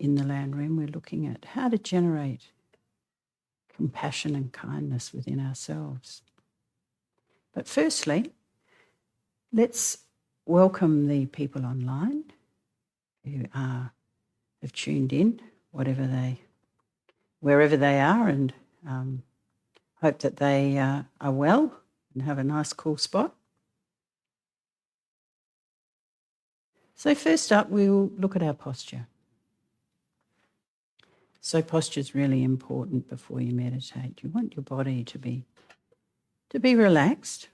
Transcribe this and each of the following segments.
in the land room, we're looking at how to generate compassion and kindness within ourselves. But firstly, let's welcome the people online who have tuned in, wherever they are, and hope that they are well and have a nice cool spot. So first up, we'll look at our posture. So posture is really important before you meditate. You want your body to be relaxed,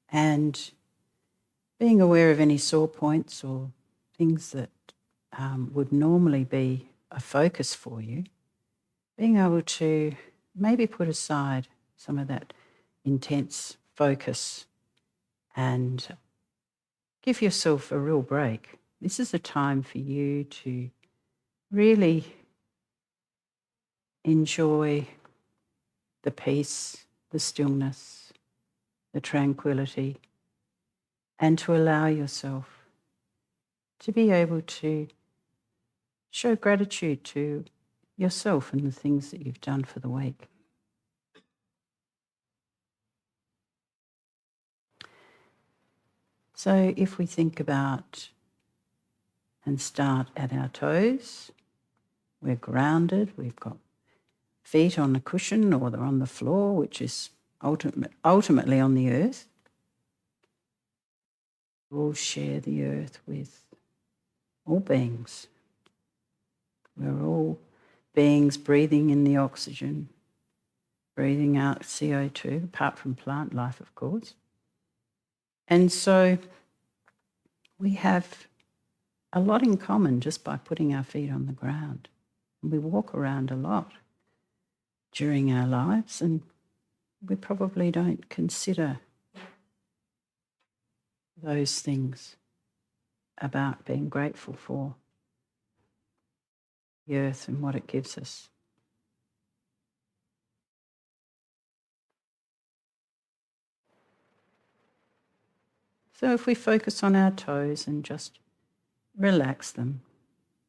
and being aware of any sore points or things that would normally be a focus for you, being able to maybe put aside some of that intense focus and give yourself a real break. This is a time for you to really enjoy the peace, the stillness, the tranquility, and to allow yourself to be able to show gratitude to yourself and the things that you've done for the week. So if we think about and start at our toes, we're grounded, we've got feet on a cushion or they're on the floor, which is ultimately on the earth. We all share the earth with all beings. We're all beings breathing in the oxygen, breathing out CO2, apart from plant life, of course. And so we have a lot in common just by putting our feet on the ground. And we walk around a lot during our lives, and we probably don't consider those things about being grateful for the earth and what it gives us. So if we focus on our toes and just relax them,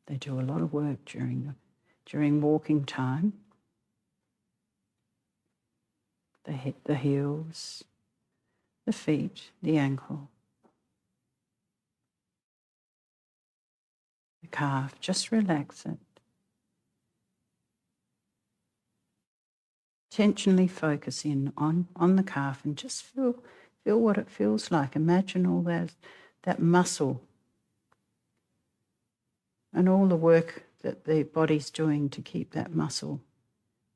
they do a lot of work during walking time. They hit the heels, the feet, the ankle, the calf. Just relax it. Intentionally focus in on the calf and just feel what it feels like. Imagine all that muscle and all the work that the body's doing to keep that muscle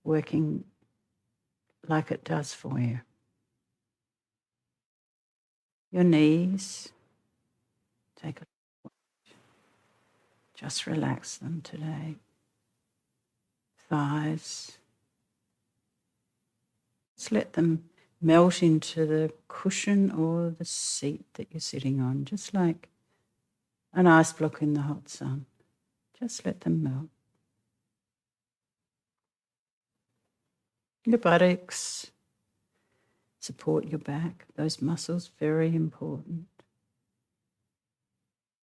working like it does for you. Your knees, take a look. Just relax them today. Thighs, just let them melt into the cushion or the seat that you're sitting on, just like an ice block in the hot sun. Just let them melt. Your buttocks, support your back. Those muscles, very important.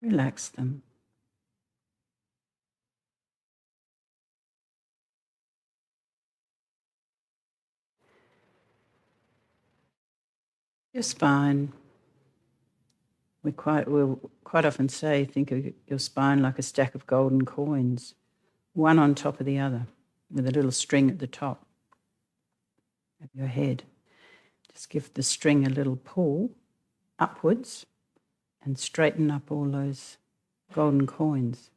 Relax them. Your spine. We'll quite often say, think of your spine like a stack of golden coins, one on top of the other, with a little string at the top of your head. Just give the string a little pull upwards and straighten up all those golden coins.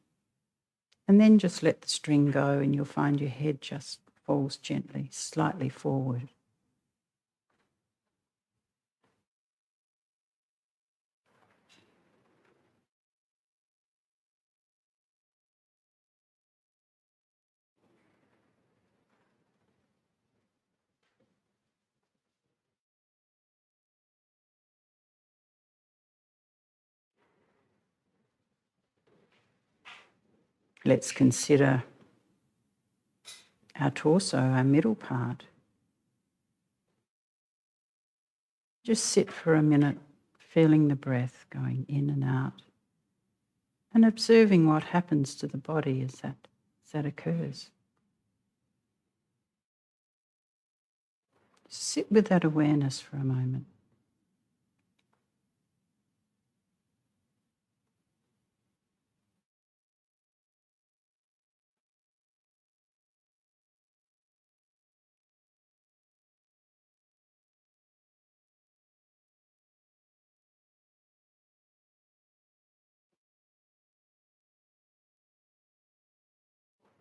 And then just let the string go and you'll find your head just falls gently, slightly forward. Let's consider our torso, our middle part. Just sit for a minute, feeling the breath going in and out, and observing what happens to the body as that occurs. Sit with that awareness for a moment.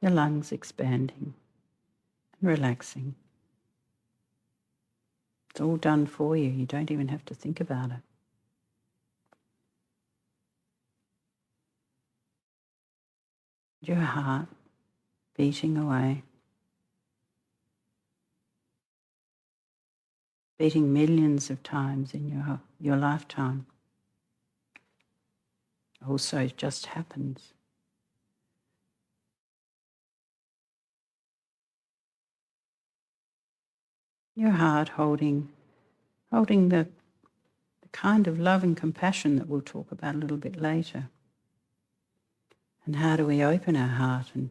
Your lungs expanding and relaxing. It's all done for you. You don't even have to think about it. Your heart beating away, beating millions of times in your lifetime. Also just happens. Your heart holding the kind of love and compassion that we'll talk about a little bit later. And how do we open our heart and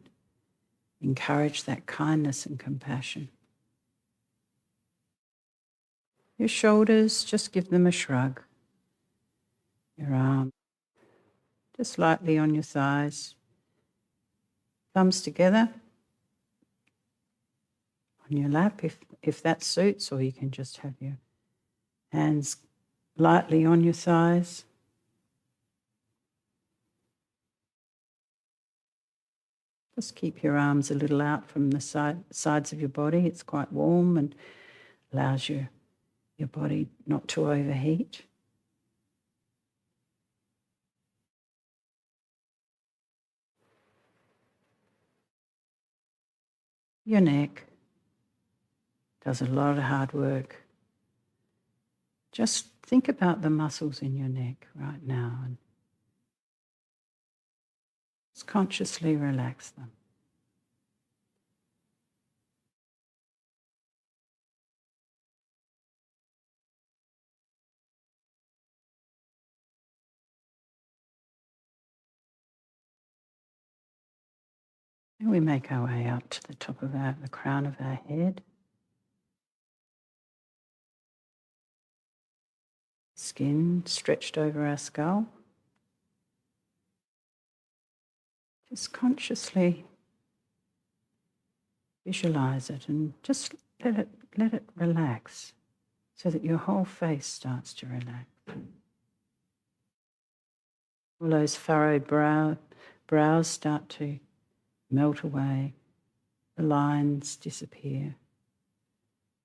encourage that kindness and compassion? Your shoulders, just give them a shrug. Your arms, just lightly on your thighs. Thumbs together on your lap if that suits, or you can just have your hands lightly on your thighs. Just keep your arms a little out from the sides of your body. It's quite warm and allows your body not to overheat. Your neck does a lot of hard work. Just think about the muscles in your neck right now and just consciously relax them. And we make our way up to the top of the crown of our head. Skin stretched over our skull. Just consciously visualize it and just let it relax so that your whole face starts to relax. All those furrowed brows start to melt away. The lines disappear.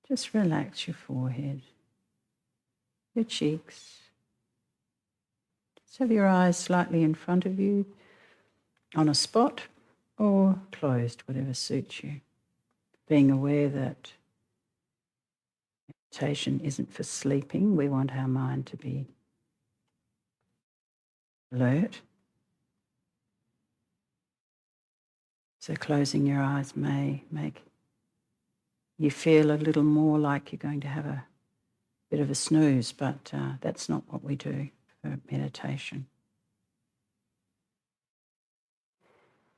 Just relax your forehead, your cheeks. Just have your eyes slightly in front of you on a spot or closed, whatever suits you. Being aware that meditation isn't for sleeping. We want our mind to be alert. So closing your eyes may make you feel a little more like you're going to have a bit of a snooze, but that's not what we do for meditation.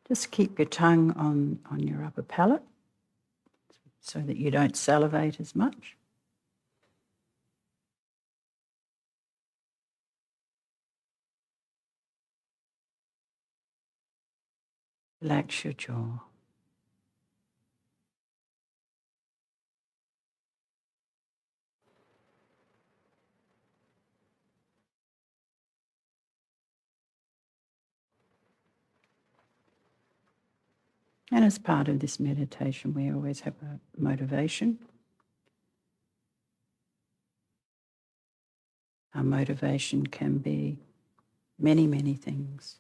Just keep your tongue on your upper palate so that you don't salivate as much. Relax your jaw. And as part of this meditation, we always have a motivation. Our motivation can be many, many things.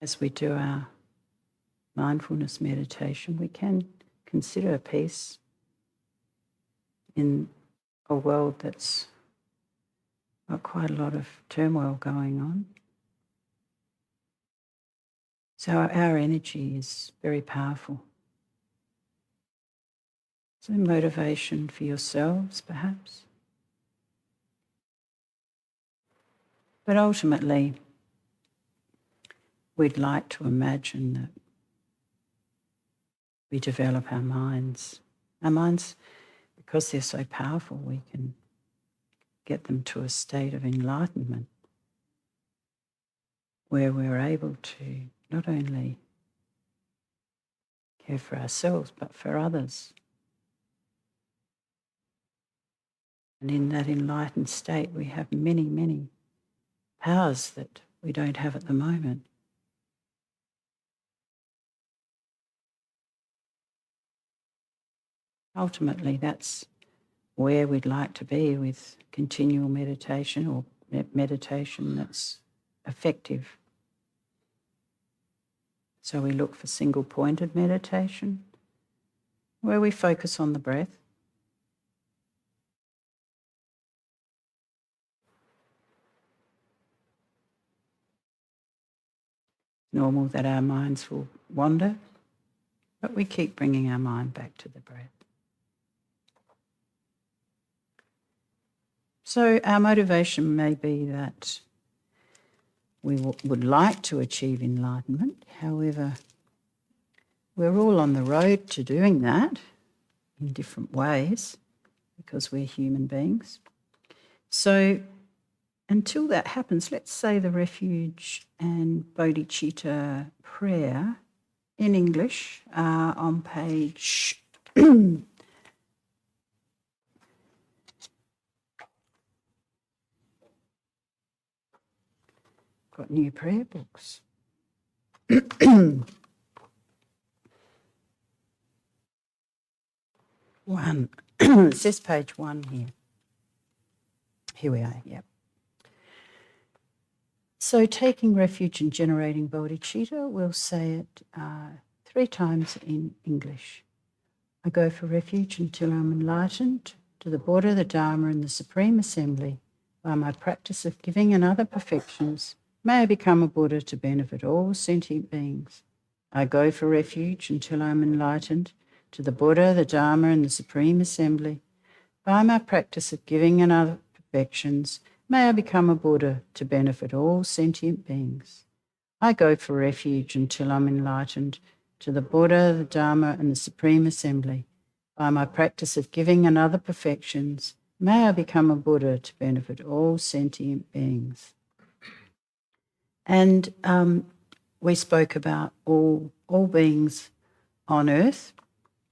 As we do our mindfulness meditation, we can consider peace in a world that's got quite a lot of turmoil going on. So our energy is very powerful. So motivation for yourselves, perhaps. But ultimately, we'd like to imagine that we develop our minds. Our minds, because they're so powerful, we can get them to a state of enlightenment where we're able to not only care for ourselves, but for others. And in that enlightened state, we have many, many powers that we don't have at the moment. Ultimately, that's where we'd like to be with continual meditation, or meditation that's effective. So we look for single-pointed meditation, where we focus on the breath. Normal that our minds will wander, but we keep bringing our mind back to the breath. So our motivation may be that we would like to achieve enlightenment. However, we're all on the road to doing that in different ways because we're human beings. So until that happens, let's say the refuge and bodhicitta prayer in English on page got new prayer books. One. It says page 1 here. Here we are, yep. So taking refuge and generating bodhicitta, we'll say it 3 times in English. I go for refuge until I'm enlightened to the Buddha, the Dharma and the Supreme Assembly. By my practice of giving and other perfections, may I become a Buddha to benefit all sentient beings. I go for refuge until I'm enlightened to the Buddha, the Dharma and the Supreme Assembly. By my practice of giving and other perfections, may I become a Buddha to benefit all sentient beings. I go for refuge until I'm enlightened to the Buddha, the Dharma and the Supreme Assembly. By my practice of giving and other perfections, may I become a Buddha to benefit all sentient beings. And we spoke about all beings on earth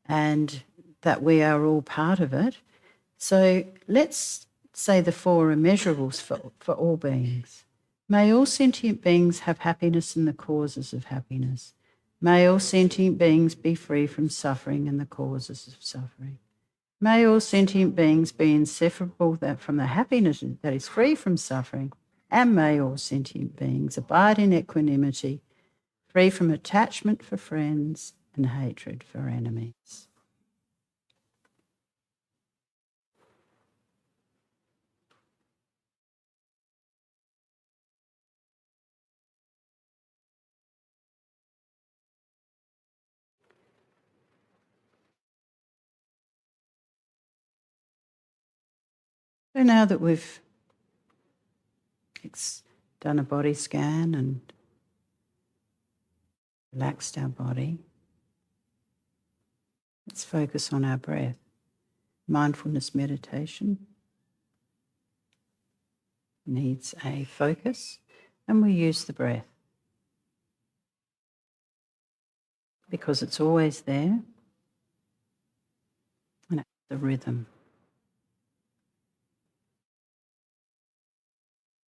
and that we are all part of it. So let's say the 4 immeasurables for all beings. May all sentient beings have happiness and the causes of happiness. May all sentient beings be free from suffering and the causes of suffering. May all sentient beings be inseparable from the happiness that is free from suffering, and may all sentient beings abide in equanimity, free from attachment for friends and hatred for enemies. So now that we've done a body scan and relaxed our body, let's focus on our breath. Mindfulness meditation needs a focus, and we use the breath because it's always there and it's the rhythm,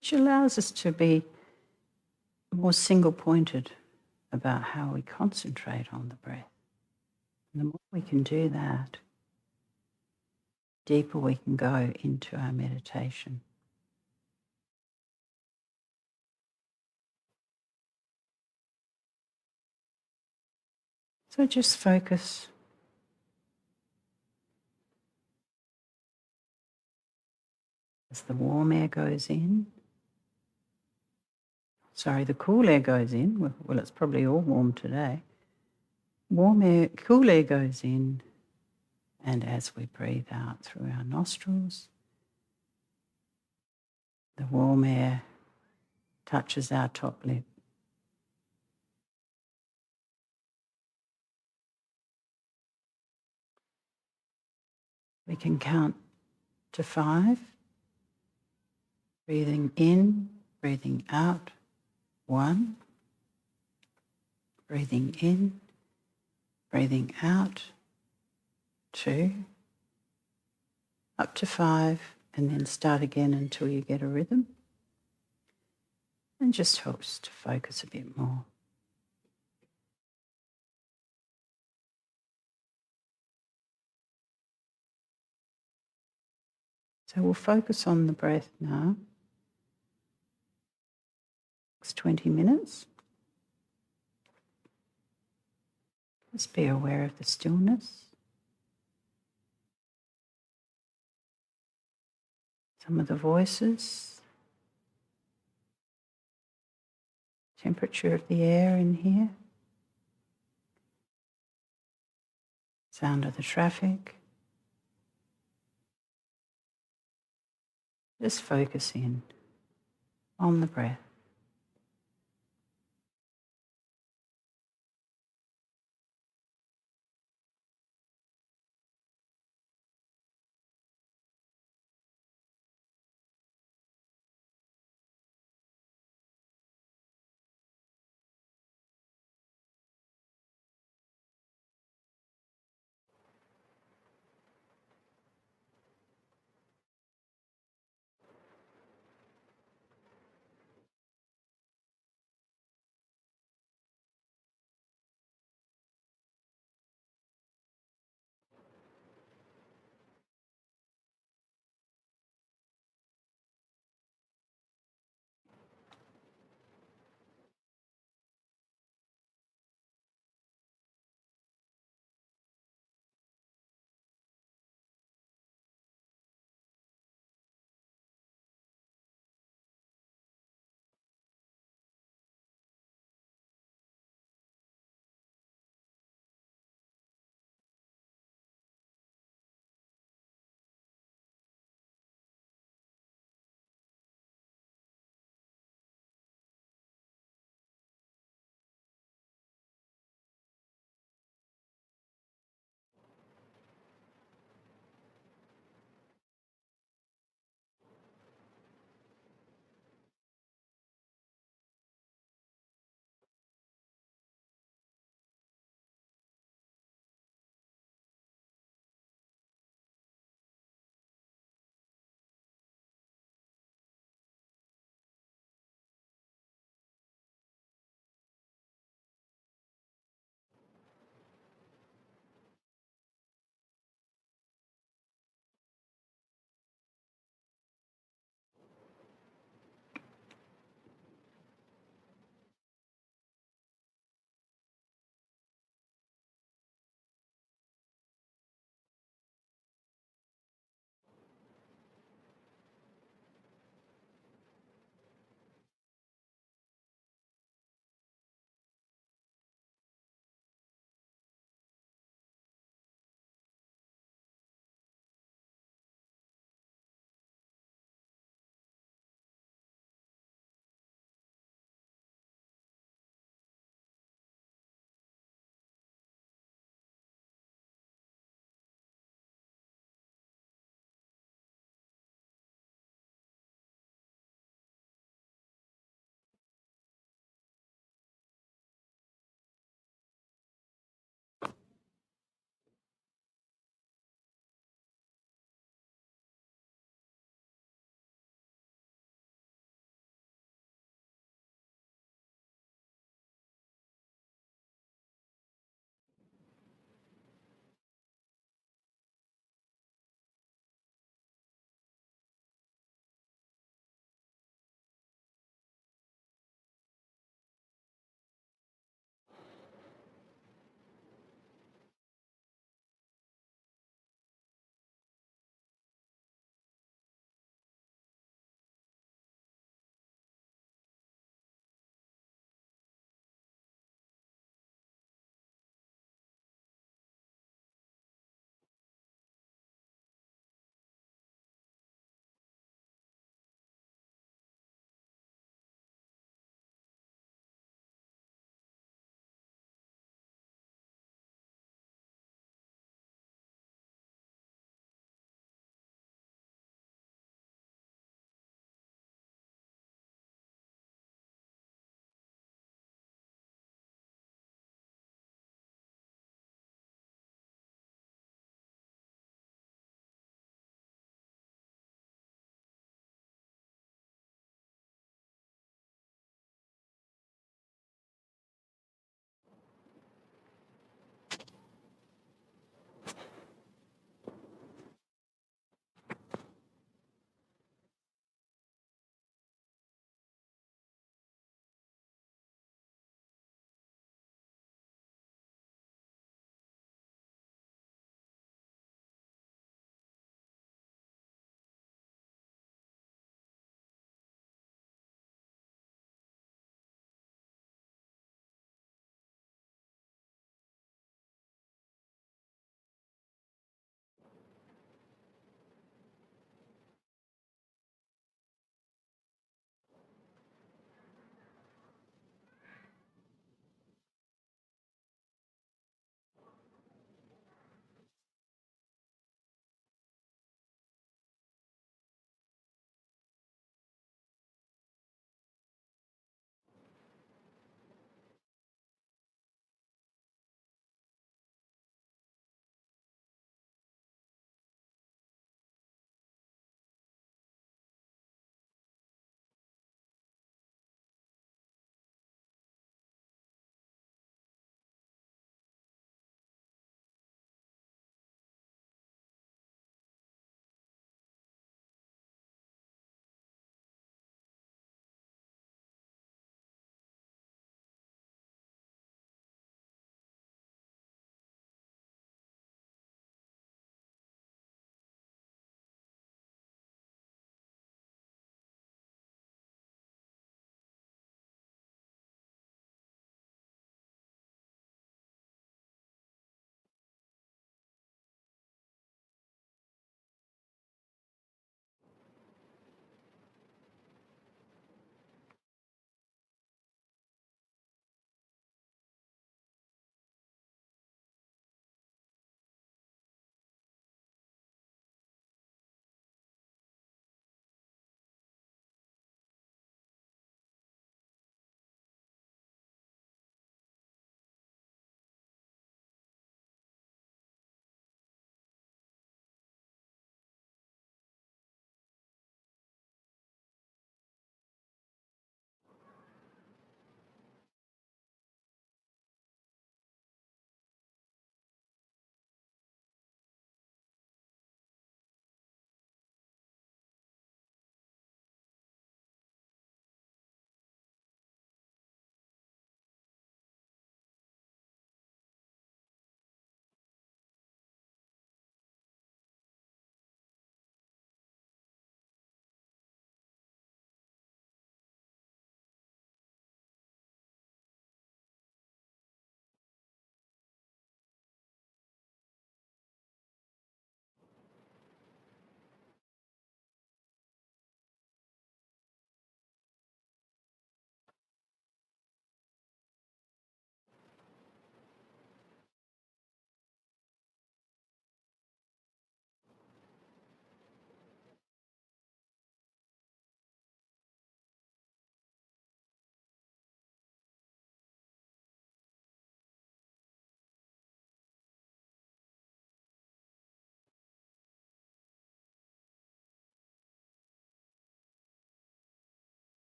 which allows us to be more single-pointed about how we concentrate on the breath. And the more we can do that, the deeper we can go into our meditation. So just focus as the warm air goes in. Sorry, the cool air goes in. Well, it's probably all warm today. Cool air goes in, and as we breathe out through our nostrils, the warm air touches our top lip. We can count to 5. Breathing in, breathing out. 1. Breathing in, breathing out. 2. Up to 5, and then start again until you get a rhythm. And just helps to focus a bit more. So we'll focus on the breath now. Next 20 minutes. Just be aware of the stillness. Some of the voices. Temperature of the air in here. Sound of the traffic. Just focus in on the breath.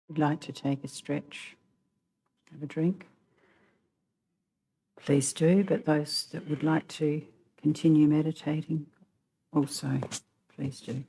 If you'd like to take a stretch, have a drink, please do, but those that would like to continue meditating also, please do.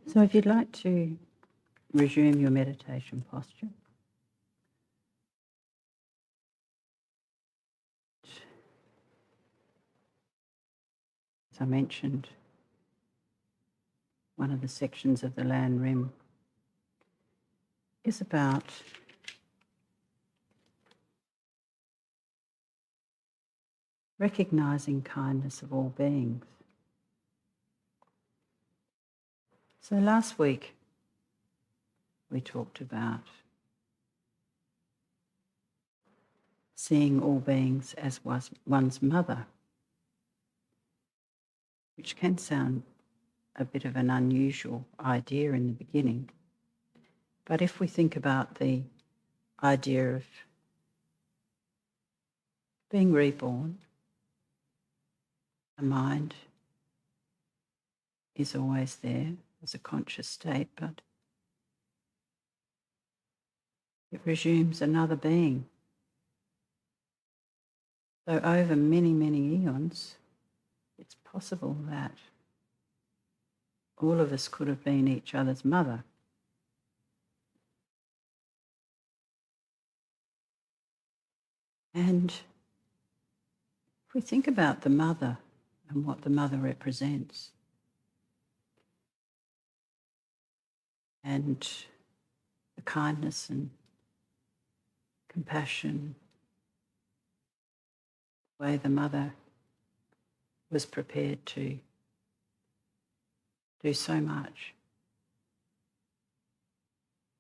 So if you'd like to resume your meditation posture, as I mentioned, one of the sections of the Land Rim is about recognising kindness of all beings. So last week we talked about seeing all beings as one's mother, which can sound a bit of an unusual idea in the beginning. But if we think about the idea of being reborn, a mind is always there as a conscious state, but it resumes another being. So over many, many eons, it's possible that all of us could have been each other's mother. And if we think about the mother and what the mother represents, and the kindness and compassion, the way the mother was prepared to do so much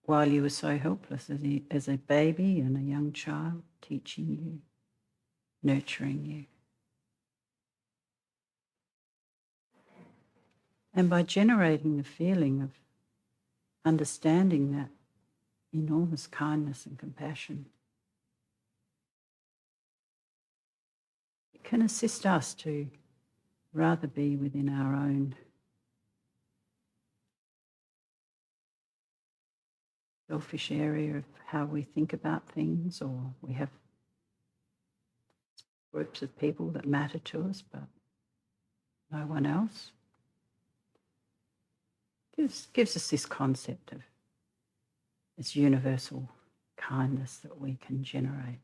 while you were so helpless as a baby and a young child, teaching you, nurturing you. And by generating the feeling of understanding that enormous kindness and compassion, it can assist us to rather be within our own selfish area of how we think about things, or we have groups of people that matter to us but no one else. Gives us this concept of this universal kindness that we can generate.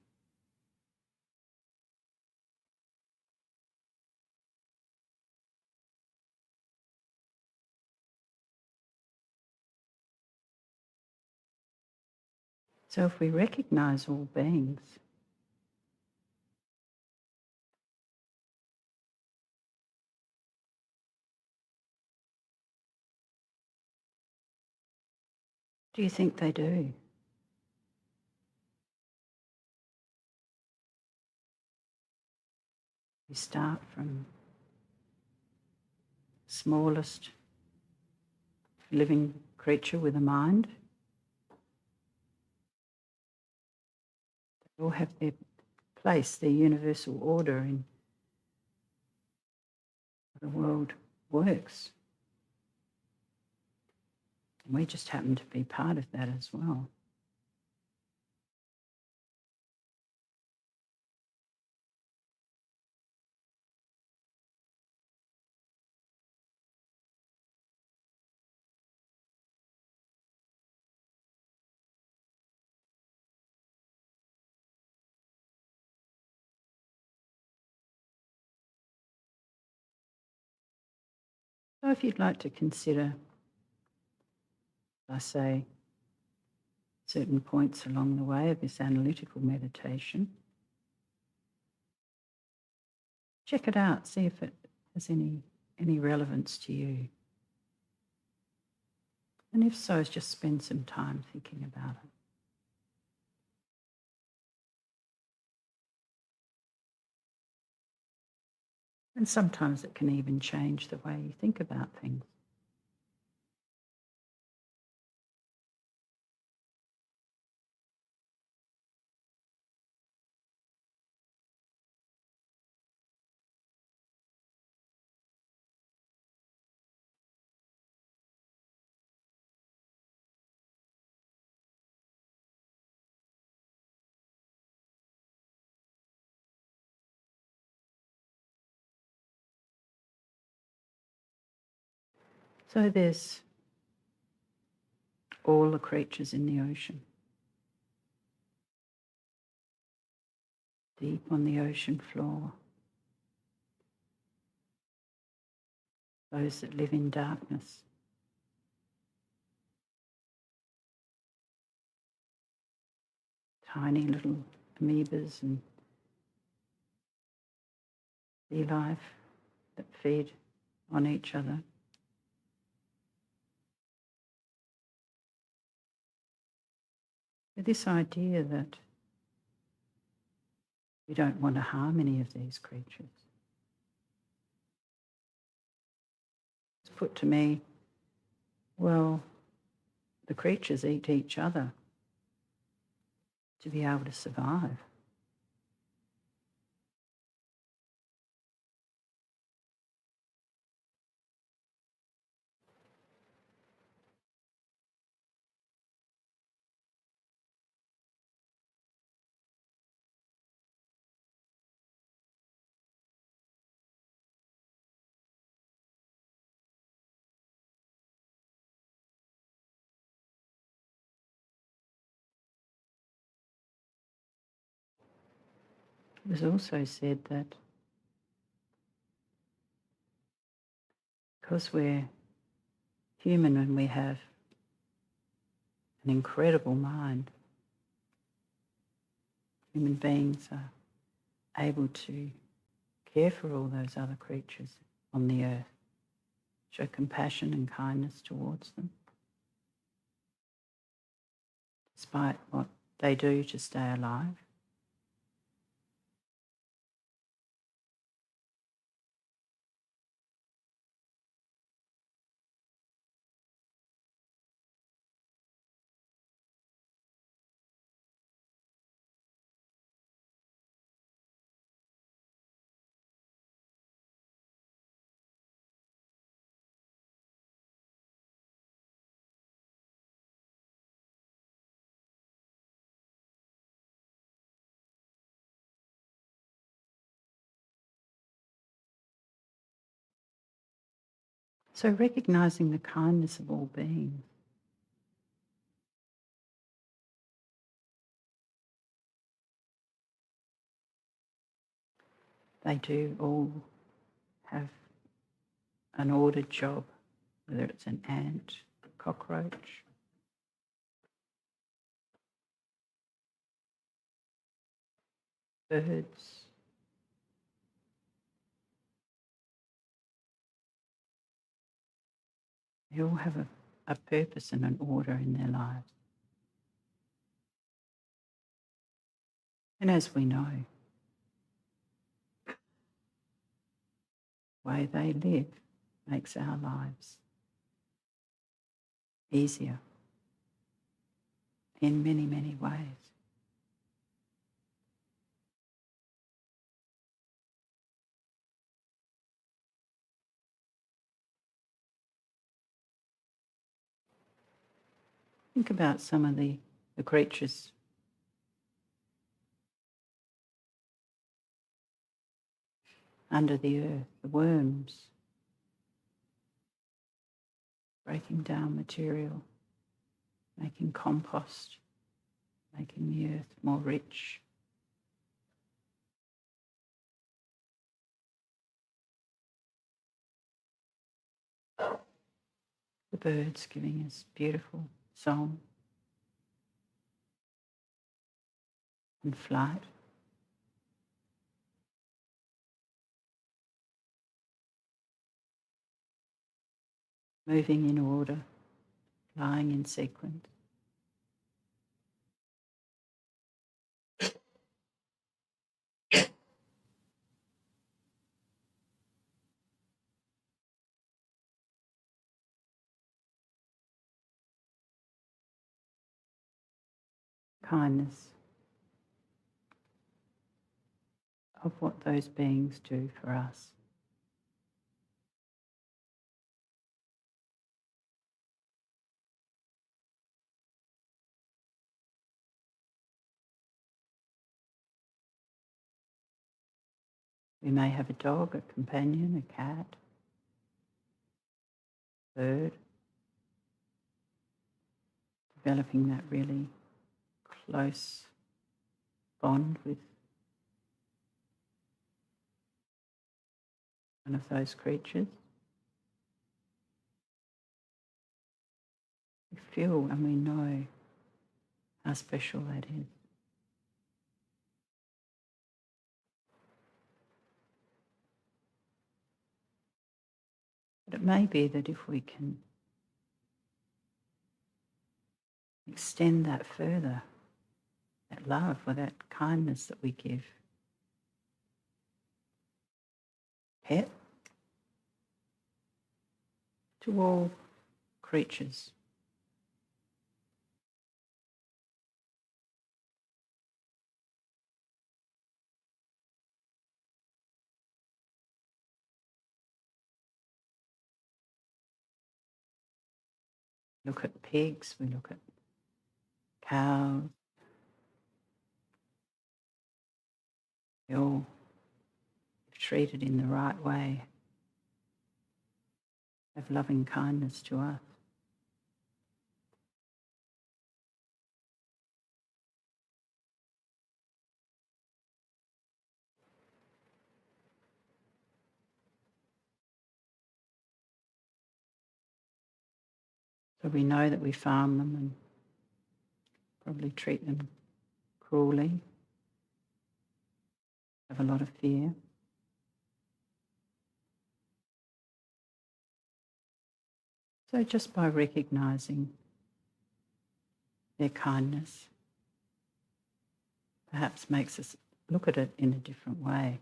So if we recognise all beings, do you think they do? We start from the smallest living creature with a mind. They all have their place, their universal order in the world works. And we just happen to be part of that as well. So if you'd like to consider, I say, certain points along the way of this analytical meditation, check it out, see if it has any relevance to you. And if so, just spend some time thinking about it. And sometimes it can even change the way you think about things. So there's all the creatures in the ocean. Deep on the ocean floor. Those that live in darkness. Tiny little amoebas and sea life that feed on each other. With this idea that we don't want to harm any of these creatures. It's put to me, well, the creatures eat each other to be able to survive. It was also said that because we're human and we have an incredible mind, human beings are able to care for all those other creatures on the earth, show compassion and kindness towards them, despite what they do to stay alive. So recognizing the kindness of all beings. They do all have an ordered job, whether it's an ant, cockroach, birds. They all have a purpose and an order in their lives. And as we know, the way they live makes our lives easier in many, many ways. Think about some of the creatures under the earth, the worms, breaking down material, making compost, making the earth more rich. The birds giving us beautiful song and flight. Moving in order, flying in sequence. Kindness of what those beings do for us. We may have a dog, a companion, a cat, bird, developing that really close bond with one of those creatures. We feel and we know how special that is. But it may be that if we can extend that further, that love or that kindness that we give pet to all creatures. Look at pigs, we look at cows. They all treated in the right way, have loving kindness to us. So we know that we farm them and probably treat them cruelly, have a lot of fear. So just by recognising their kindness, perhaps makes us look at it in a different way.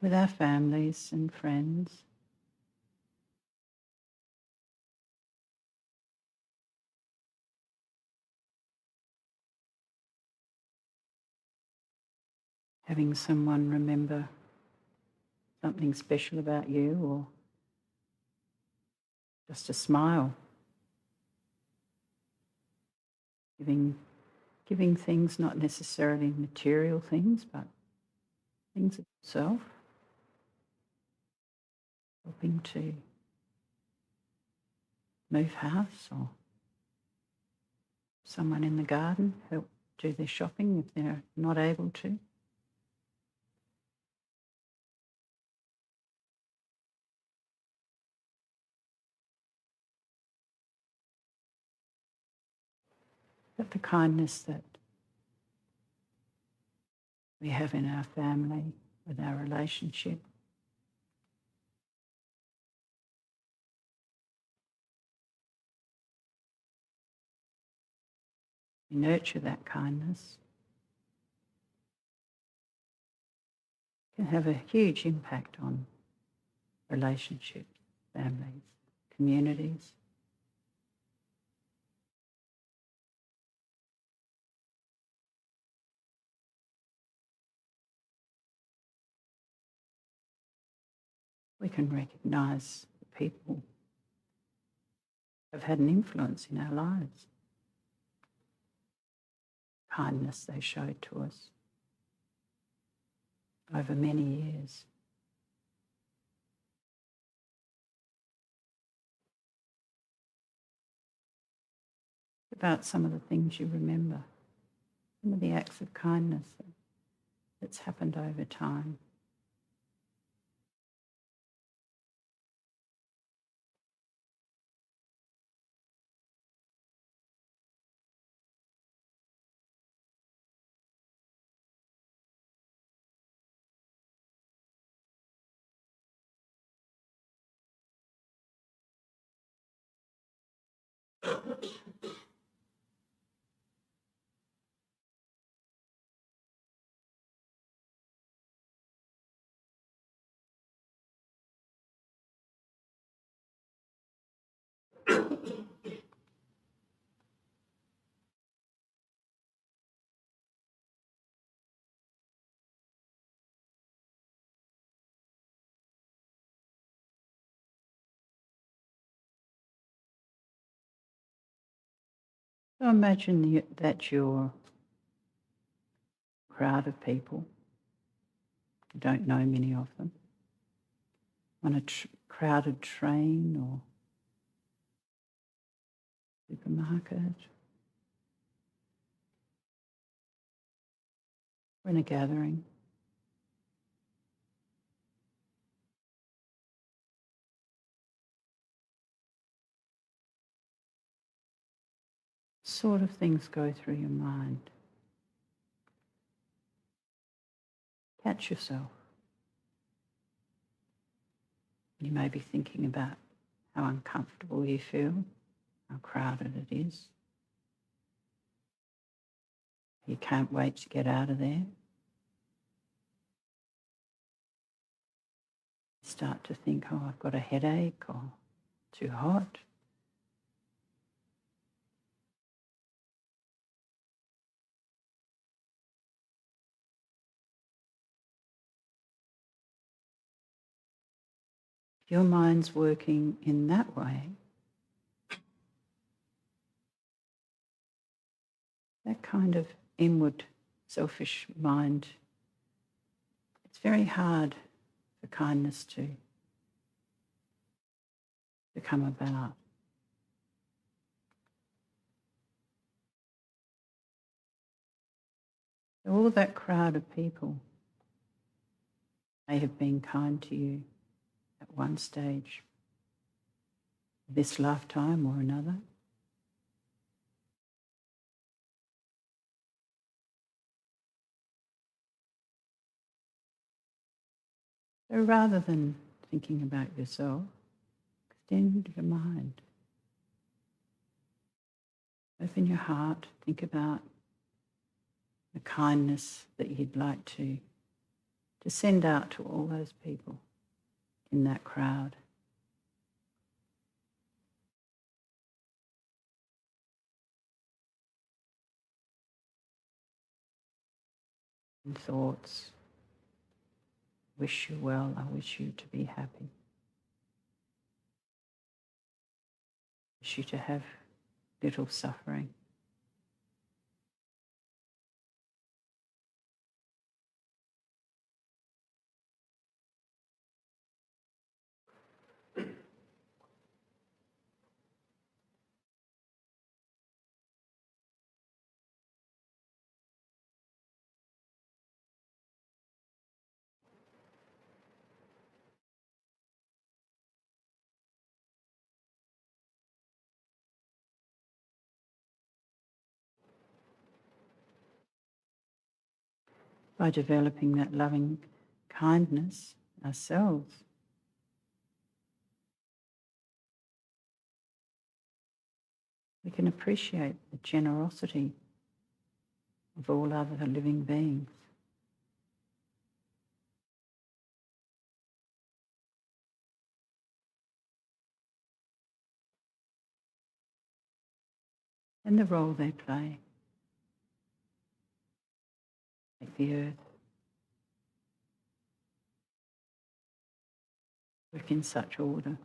With our families and friends, having someone remember something special about you or just a smile, giving things, not necessarily material things, but things of yourself, helping to move house or someone in the garden help do their shopping if they're not able to. But the kindness that we have in our family, with our relationship, You nurture that kindness. It can have a huge impact on relationships, families, communities. We can recognise the people who have had an influence in our lives. Kindness they showed to us over many years. About some of the things you remember, some of the acts of kindness that's happened over time. So imagine that you're a crowd of people, you don't know many of them, on a crowded train or supermarket, or in a gathering. Sort of things go through your mind. Catch yourself. You may be thinking about how uncomfortable you feel, how crowded it is. You can't wait to get out of there. Start to think, oh, I've got a headache or too hot. If your mind's working in that way, that kind of inward, selfish mind, it's very hard for kindness to come about. So all of that crowd of people may have been kind to you at one stage, this lifetime or another. So rather than thinking about yourself, extend your mind. Open your heart, think about the kindness that you'd like to send out to all those people in that crowd. And thoughts, wish you well, I wish you to be happy. Wish you to have little suffering. By developing that loving kindness ourselves, we can appreciate the generosity of all other living beings. And the role they play, like the earth, work in such order.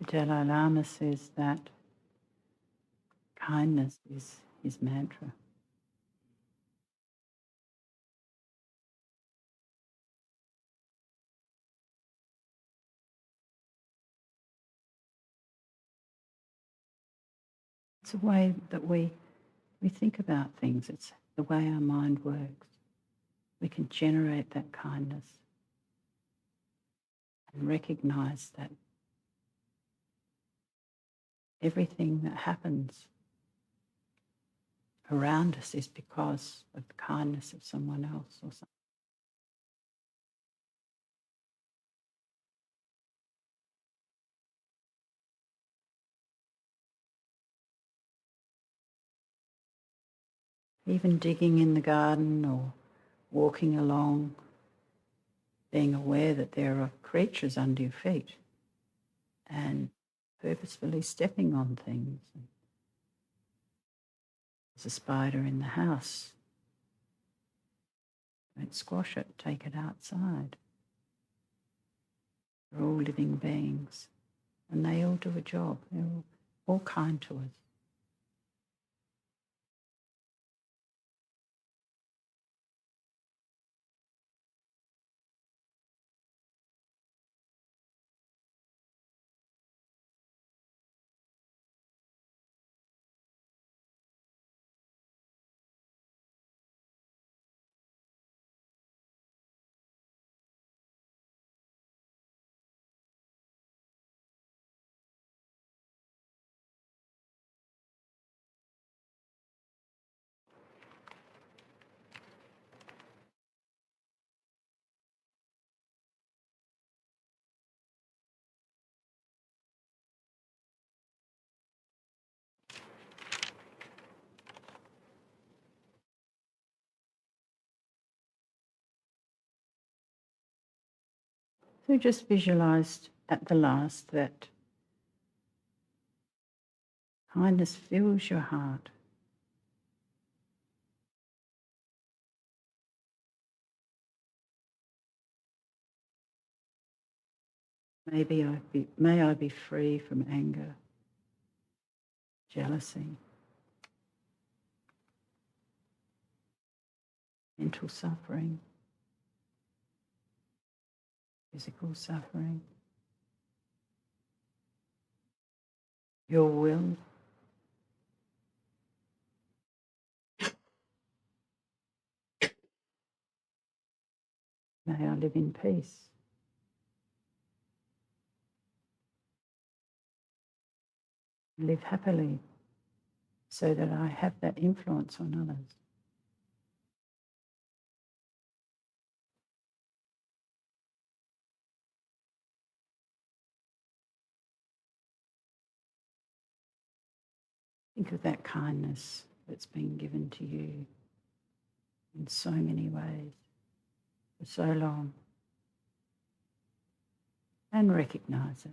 The Dalai Lama says that kindness is his mantra. It's a way that we think about things. It's the way our mind works. We can generate that kindness and recognize that everything that happens around us is because of the kindness of someone else or something. Even digging in the garden or walking along, being aware that there are creatures under your feet and purposefully stepping on things. There's a spider in the house. Don't squash it, take it outside. We're all living beings and they all do a job. They're all kind to us. So just visualize at the last that kindness fills your heart. May I be free from anger, jealousy, mental suffering, physical suffering. Your will, may I live in peace. Live happily so that I have that influence on others. Think of that kindness that's been given to you in so many ways for so long, and recognise it.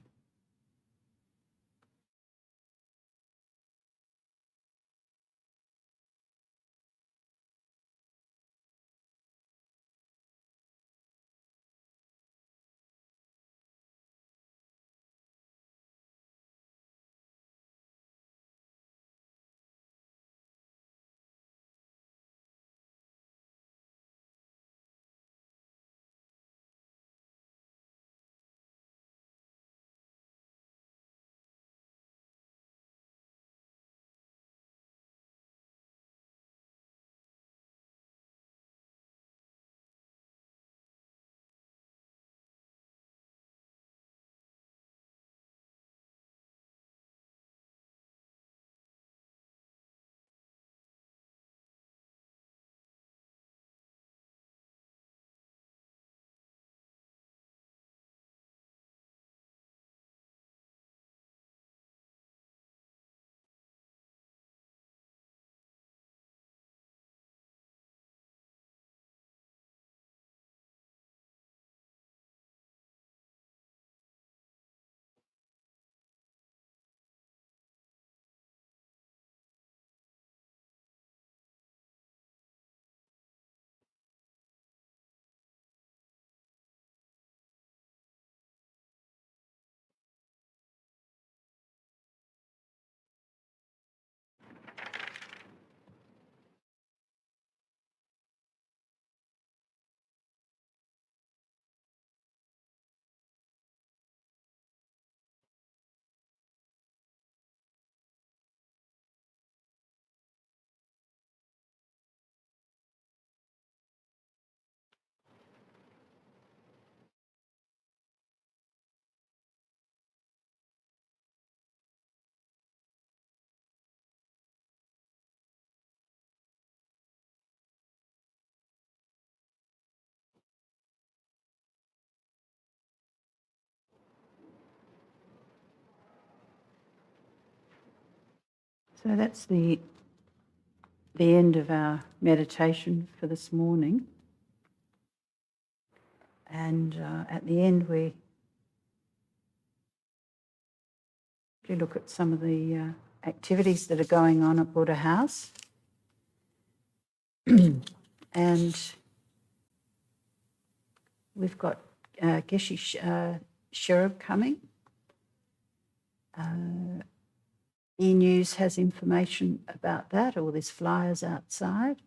So that's the end of our meditation for this morning. And at the end, we look at some of the activities that are going on at Buddha House. And we've got Geshe Sherab coming. E-News has information about that, or there's flyers outside.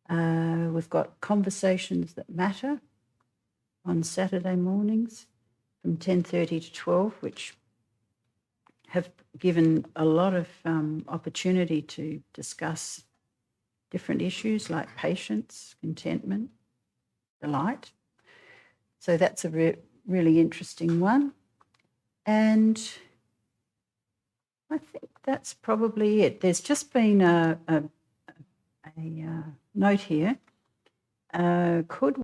We've got Conversations That Matter on Saturday mornings from 10:30 to 12, which have given a lot of opportunity to discuss different issues like patience, contentment, delight. So that's a really interesting one. And I think that's probably it. There's just been a note here. Could